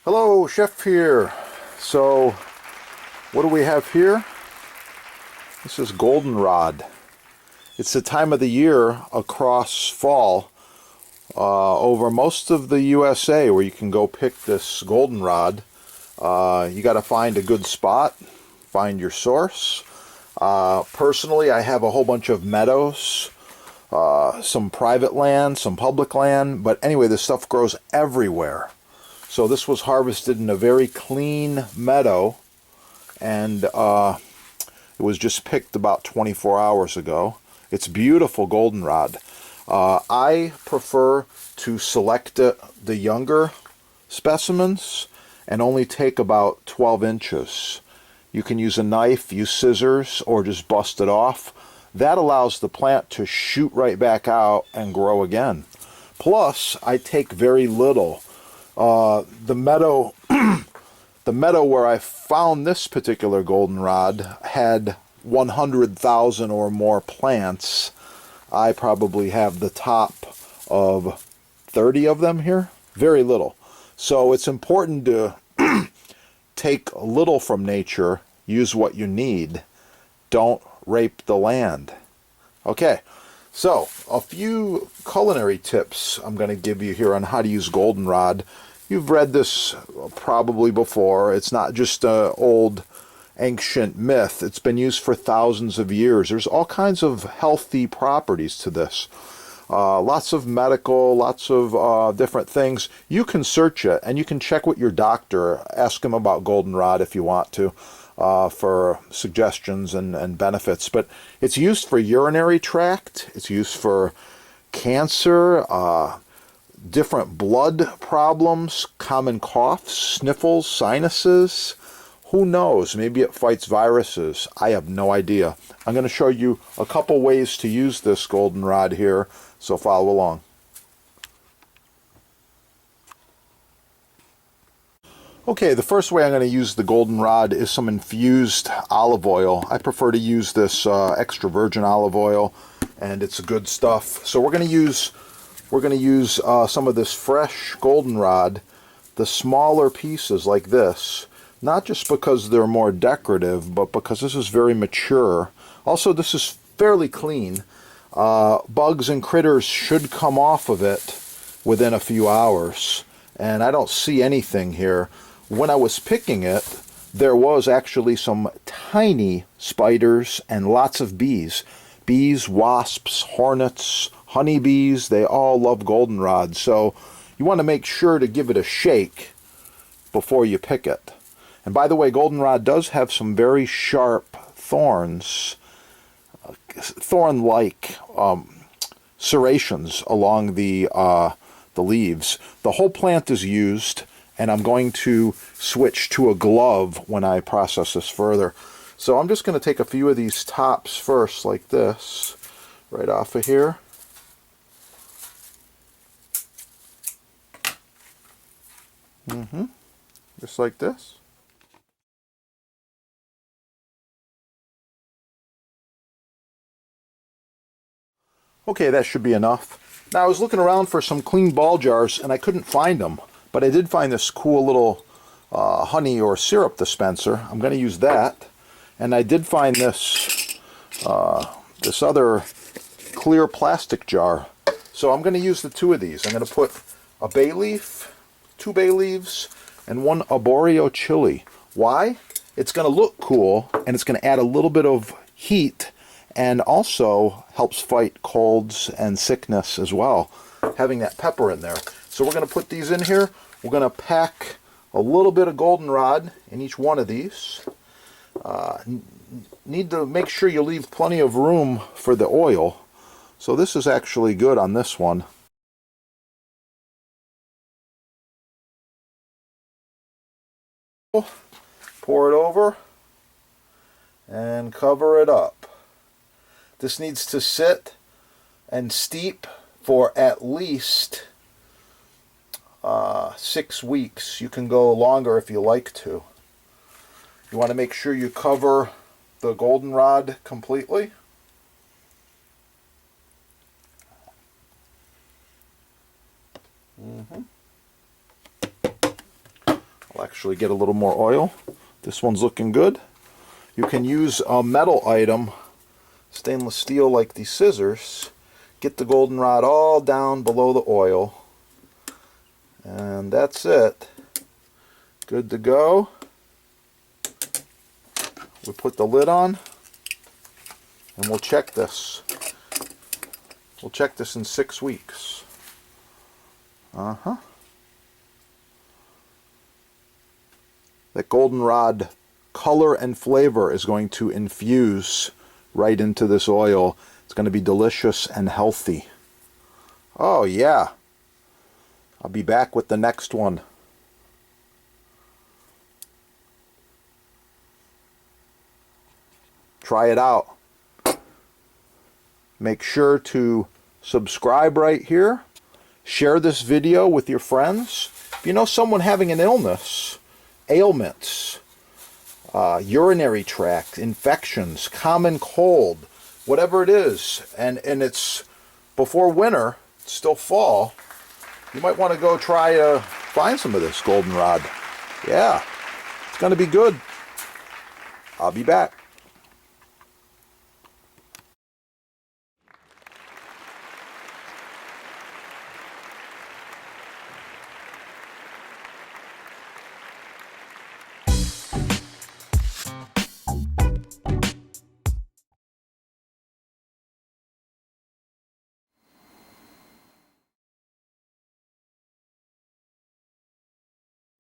Hello, Chef here. So, what do we have here? This is Goldenrod. It's the time of the year across fall over most of the USA where you can go pick this goldenrod. You got to find a good spot, find your source. Personally, I have a whole bunch of meadows, some private land, some public land, but anyway, this stuff grows everywhere. So this was harvested in a very clean meadow, and it was just picked about 24 hours ago. It's beautiful goldenrod. I prefer to select the younger specimens and only take about 12 inches. You can use a knife, use scissors, or just bust it off. That allows the plant to shoot right back out and grow again. Plus, I take very little. The meadow where I found this particular goldenrod had 100,000 or more plants. I probably have the top of 30 of them here. Very little. So it's important to take little from nature, use what you need. Don't rape the land. Okay. So, a few culinary tips I'm going to give you here on how to use goldenrod. You've read this probably before. It's not just an old ancient myth. It's been used for thousands of years. There's all kinds of healthy properties to this. Lots of medical, lots of different things. You can search it, and you can check with your doctor. Ask him about goldenrod if you want to. For suggestions and benefits. But it's used for urinary tract, it's used for cancer, different blood problems, common coughs, sniffles, sinuses. Who knows? Maybe it fights viruses. I have no idea. I'm going to show you a couple ways to use this goldenrod here, so follow along. Okay, the first way I'm going to use the goldenrod is some infused olive oil. I prefer to use this extra virgin olive oil, and it's good stuff. So we're going to use some of this fresh goldenrod, the smaller pieces like this, not just because they're more decorative, but because this is very mature. Also, this is fairly clean. Bugs and critters should come off of it within a few hours, and I don't see anything here. When I was picking it, there was actually some tiny spiders and lots of bees. Bees, wasps, hornets, honeybees, they all love goldenrod. So you want to make sure to give it a shake before you pick it. And by the way, goldenrod does have some very sharp thorns, thorn-like serrations along the leaves. The whole plant is used, and I'm going to switch to a glove when I process this further. So I'm just going to take a few of these tops first, like this, right off of here. Just like this. Okay, that should be enough. Now I was looking around for some clean ball jars, and I couldn't find them. But I did find this cool little honey or syrup dispenser. I'm going to use that. And I did find this this other clear plastic jar. So I'm going to use the two of these. I'm going to put a bay leaf, 2 bay leaves, and 1 arborio chili. Why? It's going to look cool, and it's going to add a little bit of heat, and also helps fight colds and sickness as well, having that pepper in there. So we're going to put these in here. We're going to pack a little bit of goldenrod in each one of these. Need to make sure you leave plenty of room for the oil. So this is actually good on this one. Pour it over and cover it up. This needs to sit and steep for at least 6 weeks. You can go longer if you like to. You want to make sure you cover the goldenrod completely. actually get a little more oil. This one's looking good. You can use a metal item, stainless steel like these scissors, get the goldenrod all down below the oil, and that's it. Good to go. We put the lid on and we'll check this. We'll check this in 6 weeks. That goldenrod color and flavor is going to infuse right into this oil. It's going to be delicious and healthy. Oh yeah. I'll be back with the next one. Try it out. Make sure to subscribe right here. Share this video with your friends. If you know someone having an illness, ailments, urinary tract infections, common cold, whatever it is, and it's before winter, it's still fall, you might want to go try to find some of this goldenrod. Yeah, it's going to be good. I'll be back.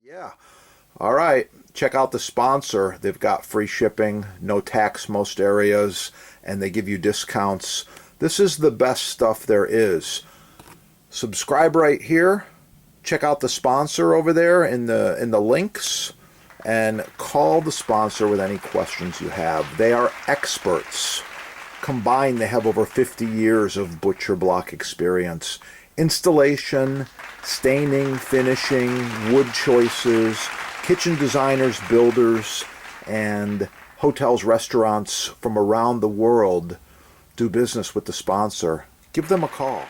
Yeah. All right. Check out the sponsor. They've got free shipping, no tax most areas, and they give you discounts. This is the best stuff there is. Subscribe right here. Check out the sponsor over there in the links, and call the sponsor with any questions you have. They are experts. Combined, they have over 50 years of butcher block experience. Installation, staining, finishing, wood choices, kitchen designers, builders, and hotels, restaurants from around the world do business with the sponsor. Give them a call.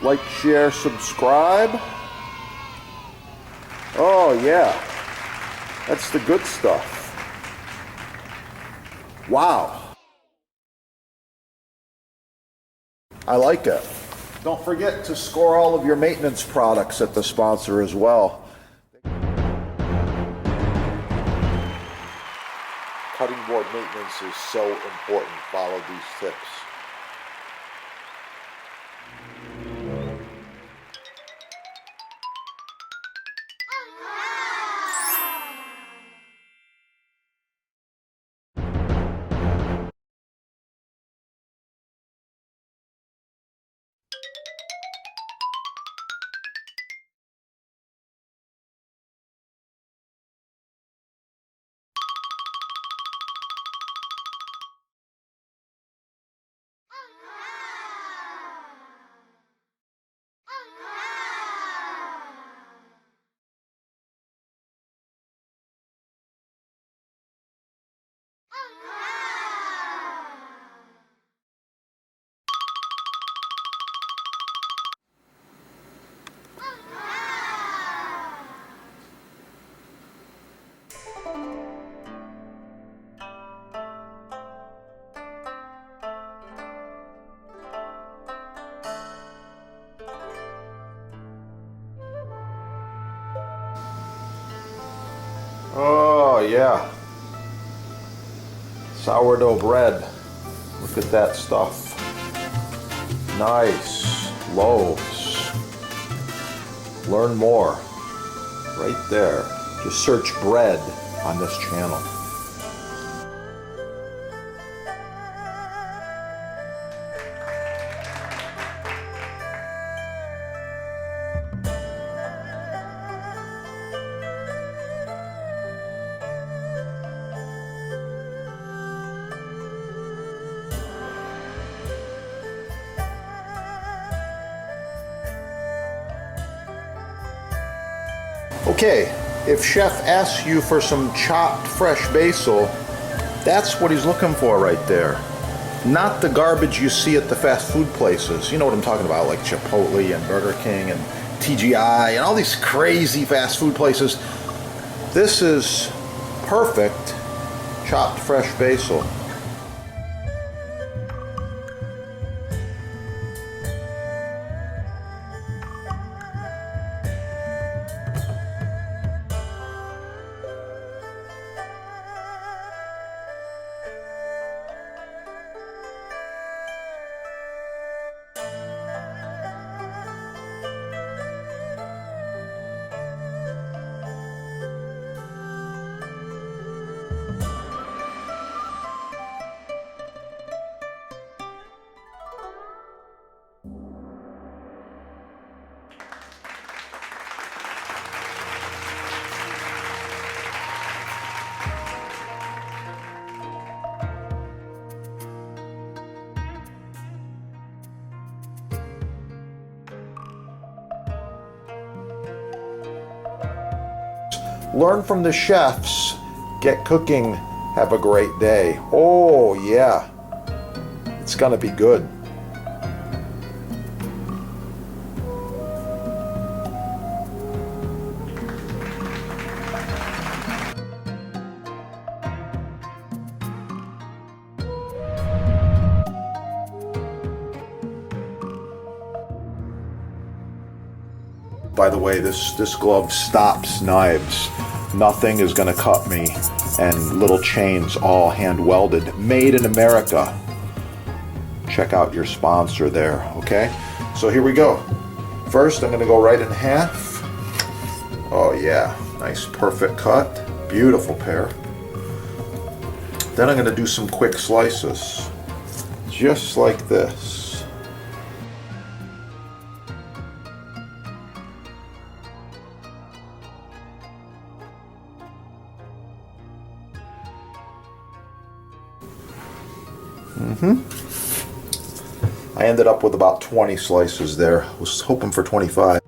Like, share, subscribe. Oh yeah, that's the good stuff. Wow. I like it. Don't forget to score all of your maintenance products at the sponsor as well. Cutting board maintenance is so important. Follow these tips. Oh yeah, sourdough bread. Look at that stuff. Nice loaves. Learn more right there. Just search bread on this channel. Okay, If chef asks you for some chopped fresh basil, that's what he's looking for right there. Not the garbage you see at the fast food places. You know what I'm talking about, like Chipotle and Burger King and TGI and all these crazy fast food places. This is perfect chopped fresh basil. Learn from the chefs. Get cooking. Have a great day. Oh yeah, it's gonna be good. By the way, this glove stops knives. Nothing is going to cut me. And little chains, all hand welded, made in America. Check out your sponsor there, okay? So here we go. First, I'm going to go right in half. Oh yeah, nice perfect cut. Beautiful pair. Then I'm going to do some quick slices. Just like this. I ended up with about 20 slices there. I was hoping for 25.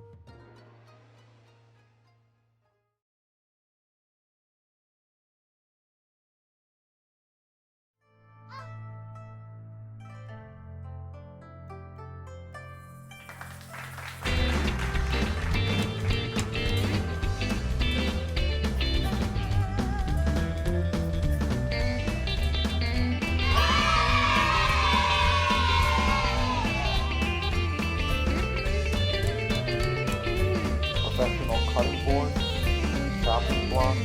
Professional cutting boards, chopping blocks,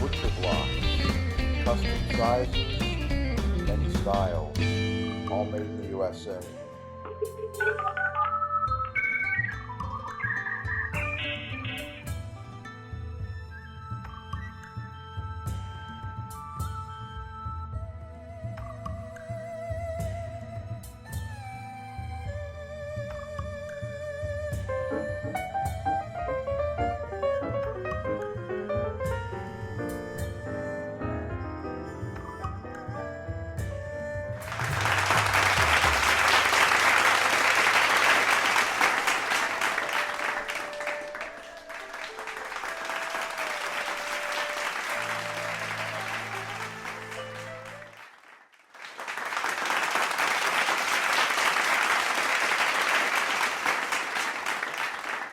butcher blocks, custom sizes, many styles, all made in the USA.